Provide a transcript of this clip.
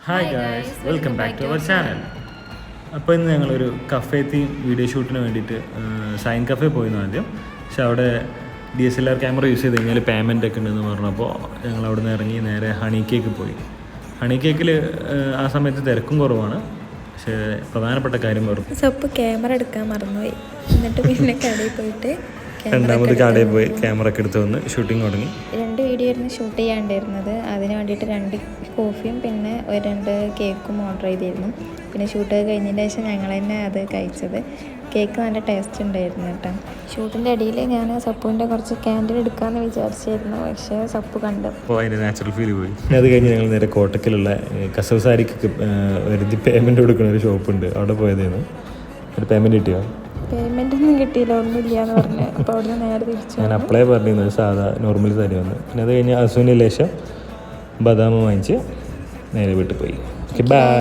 Hi guys, welcome back to our channel. അപ്പോൾ ഇന്ന് ഞങ്ങളൊരു കഫേ തീം വീഡിയോ ഷൂട്ടിന് വേണ്ടിയിട്ട് സൈൻ കഫേ പോയിരുന്നു ആദ്യം. പക്ഷെ അവിടെ DSLR ക്യാമറ യൂസ് ചെയ്ത് കഴിഞ്ഞാൽ പേയ്മെൻ്റ് ഒക്കെ ഉണ്ടെന്ന് പറഞ്ഞപ്പോൾ ഞങ്ങൾ അവിടെ നിന്ന് ഇറങ്ങി നേരെ ഹണി കേക്ക് പോയി. ഹണി കേക്കിൽ ആ സമയത്ത് തിരക്കും കുറവാണ്, പക്ഷേ പ്രധാനപ്പെട്ട കാര്യം പറഞ്ഞു സപ്പ് ക്യാമറ എടുക്കാൻ മറന്നുപോയി. എന്നിട്ട് പിന്നെ കടയിൽ പോയിട്ട് രണ്ടാമത് കടയിൽ പോയി ക്യാമറ ഒക്കെ എടുത്ത് വന്ന് ഷൂട്ടിങ് തുടങ്ങി. 2 വീഡിയോ ആയിരുന്നു ഷൂട്ട് ചെയ്യാണ്ടിരുന്നത്. അതിന് വേണ്ടിയിട്ട് 2 കോഫിയും പിന്നെ 2 കേക്കും ഓർഡർ ചെയ്തിരുന്നു. പിന്നെ ഷൂട്ട് കഴിഞ്ഞതിന് ശേഷം ഞങ്ങൾ തന്നെ അത് കഴിച്ചത്. കേക്ക് നല്ല ടേസ്റ്റ് ഉണ്ടായിരുന്നു കേട്ടോ. ഷൂട്ടിൻ്റെ ഇടയിൽ ഞാൻ സപ്പുവിൻ്റെ കുറച്ച് ക്യാൻഡിൽ എടുക്കാമെന്ന് വിചാരിച്ചായിരുന്നു, പക്ഷേ സപ്പു കണ്ടു അപ്പോൾ അതിൻ്റെ നാച്ചുറൽ ഫീൽ പോയി. അത് കഴിഞ്ഞ് ഞങ്ങൾ നേരെ കോട്ടക്കലുള്ള കസവ് സാരിക്ക് വെറുതെ പേയ്മെൻറ്റ് കൊടുക്കുന്ന ഒരു ഷോപ്പുണ്ട്, അവിടെ പോയതായിരുന്നു. ഒരു പേയ്മെൻറ്റ് കിട്ടിയോ? പേയ്മെൻ്റ് ഒന്നും കിട്ടിയില്ല, ഒന്നുമില്ല എന്ന് പറഞ്ഞു. അപ്പോൾ അവിടെ നിന്ന് നേരെ തിരിച്ചു. ഞാൻ അപ്ലൈ പറഞ്ഞിരുന്നത് സാധാ നോർമൽ സാരി വന്ന്. പിന്നെ അത് കഴിഞ്ഞ് അസുവിന് ലേശം ബദാം വാങ്ങിച്ച് നേരെ വീട്ടിൽ പോയി. Okay, by.